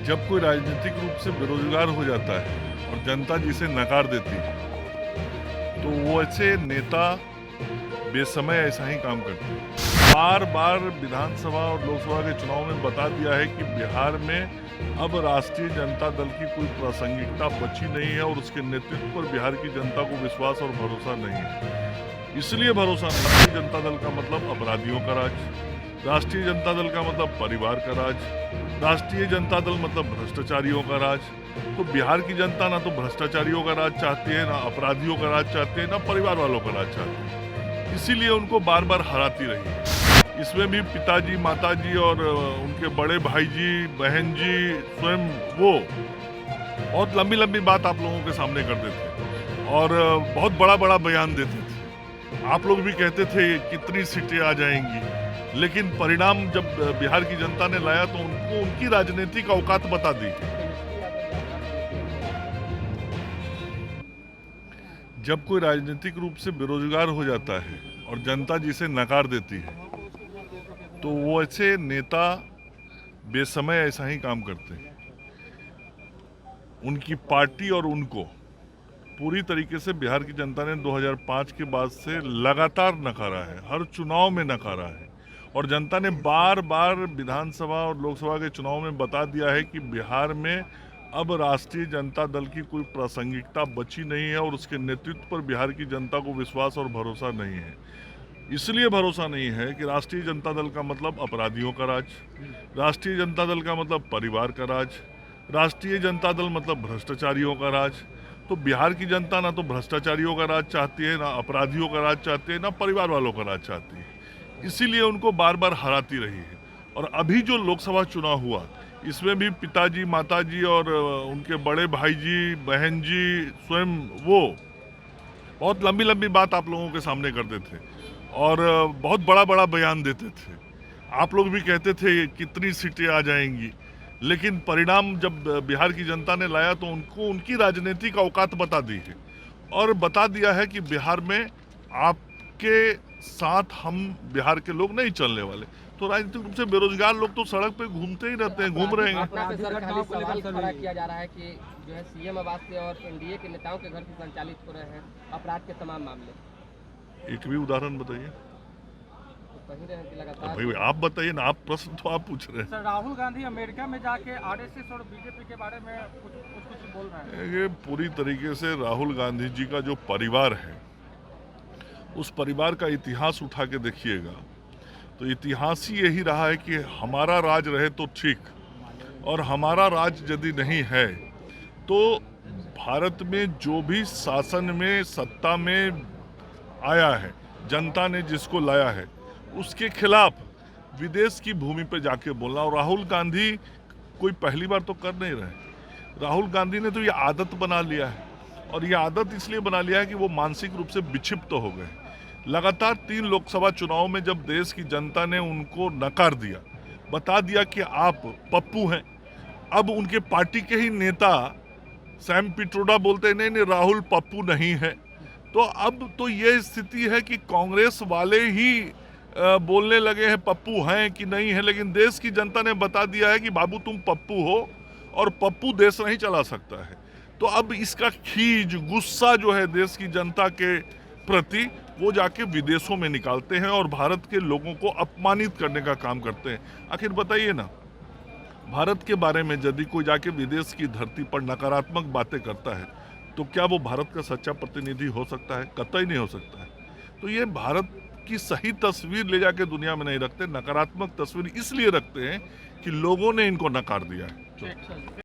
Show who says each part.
Speaker 1: जब कोई राजनीतिक रूप से बेरोजगार हो जाता है और जनता जिसे नकार देती है तो वो ऐसे नेता बेसमय ऐसा ही काम करते हैं। बार बार विधानसभा और लोकसभा के चुनाव में बता दिया है कि बिहार में अब राष्ट्रीय जनता दल की कोई प्रासंगिकता बची नहीं है और उसके नेतृत्व पर बिहार की जनता को विश्वास और भरोसा नहीं है। इसलिए भरोसा नहीं। राष्ट्रीय जनता दल का मतलब अपराधियों का राज, राष्ट्रीय जनता दल का मतलब परिवार का राज, राष्ट्रीय जनता दल मतलब भ्रष्टाचारियों का राज। तो बिहार की जनता ना तो भ्रष्टाचारियों का राज चाहती है, ना अपराधियों का राज चाहती है, ना परिवार वालों का राज चाहती है। इसीलिए उनको बार बार हराती रही है। इसमें भी पिताजी, माताजी और उनके बड़े भाई जी, बहन जी, स्वयं वो बहुत लंबी लंबी बात आप लोगों के सामने करते थे और बहुत बड़ा बड़ा बयान देते थे। आप लोग भी कहते थे कितनी सीटें आ जाएंगी, लेकिन परिणाम जब बिहार की जनता ने लाया तो उनको उनकी राजनीतिक औकात बता दी। जब कोई राजनीतिक रूप से बेरोजगार हो जाता है और जनता जिसे नकार देती है तो वो ऐसे नेता बेसमय ऐसा ही काम करते हैं। उनकी पार्टी और उनको पूरी तरीके से बिहार की जनता ने 2005 के बाद से लगातार नकारा है, हर चुनाव में नकारा है। और जनता ने बार बार विधानसभा और लोकसभा के चुनाव में बता दिया है कि बिहार में अब राष्ट्रीय जनता दल की कोई प्रासंगिकता बची नहीं है और उसके नेतृत्व पर बिहार की जनता को विश्वास और भरोसा नहीं है। इसलिए भरोसा नहीं है कि राष्ट्रीय जनता दल का मतलब अपराधियों का राज, राष्ट्रीय जनता दल का मतलब परिवार का राज, राष्ट्रीय जनता दल मतलब भ्रष्टाचारियों का राज। तो बिहार की जनता ना तो भ्रष्टाचारियों का राज चाहती है, ना अपराधियों का राज चाहती है, ना परिवार वालों का राज चाहती है। इसीलिए उनको बार बार हराती रही है। और अभी जो लोकसभा चुनाव हुआ इसमें भी पिताजी, माताजी और उनके बड़े भाई जी, बहन जी, स्वयं वो बहुत लंबी लंबी बात आप लोगों के सामने करते थे और बहुत बड़ा बड़ा बयान देते थे। आप लोग भी कहते थे कितनी सीटें आ जाएंगी, लेकिन परिणाम जब बिहार की जनता ने लाया तो उनको उनकी राजनीतिक औकात बता दी है और बता दिया है कि बिहार में आपके साथ हम बिहार के लोग नहीं चलने वाले। तो राजनीतिक रूप से बेरोजगार लोग तो सड़क पे घूमते ही रहते हैं, घूम रहे हैं।
Speaker 2: खड़ा किया जा रहा है कि जो है सीएम आवास से और एनडीए के नेताओं के घर से संचालित हो रहे हैं अपराध के तमाम मामले।
Speaker 1: एक भी उदाहरण बताइए।
Speaker 2: तो कही रहे हैं कि लगातार
Speaker 1: भाई आप बताइए ना, आप प्रश्न तो आप पूछ रहे हैं।
Speaker 3: सर, राहुल गांधी अमेरिका में जाके आरएसएस और बीजेपी के बारे में कुछ बोल रहे हैं।
Speaker 1: ये पूरी तरीके से राहुल गांधी जी का जो परिवार है उस परिवार का इतिहास उठा के देखिएगा तो इतिहास ही यही रहा है कि हमारा राज रहे तो ठीक, और हमारा राज यदि नहीं है तो भारत में जो भी शासन में, सत्ता में आया है, जनता ने जिसको लाया है उसके खिलाफ विदेश की भूमि पर जाके बोलना। और राहुल गांधी कोई पहली बार तो कर नहीं रहे। राहुल गांधी ने तो ये आदत बना लिया है और ये आदत इसलिए बना लिया है कि वो मानसिक रूप से विक्षिप्त हो गए। लगातार 3 लोकसभा चुनाव में जब देश की जनता ने उनको नकार दिया, बता दिया कि आप पप्पू हैं, अब उनके पार्टी के ही नेता सैम पिट्रोडा बोलते हैं नहीं राहुल पप्पू नहीं है। तो अब तो ये स्थिति है कि कांग्रेस वाले ही बोलने लगे हैं पप्पू हैं कि नहीं है, लेकिन देश की जनता ने बता दिया है कि बाबू तुम पप्पू हो और पप्पू देश नहीं चला सकता है। तो अब इसका खीज, गुस्सा जो है देश की जनता के प्रति वो जाके विदेशों में निकालते हैं और भारत के लोगों को अपमानित करने का काम करते हैं। आखिर बताइए ना, भारत के बारे में यदि कोई जाके विदेश की धरती पर नकारात्मक बातें करता है तो क्या वो भारत का सच्चा प्रतिनिधि हो सकता है? कतई नहीं हो सकता है। तो ये भारत की सही तस्वीर ले जाके दुनिया में नहीं रखते, नकारात्मक तस्वीर इसलिए रखते हैं कि लोगों ने इनको नकार दिया है।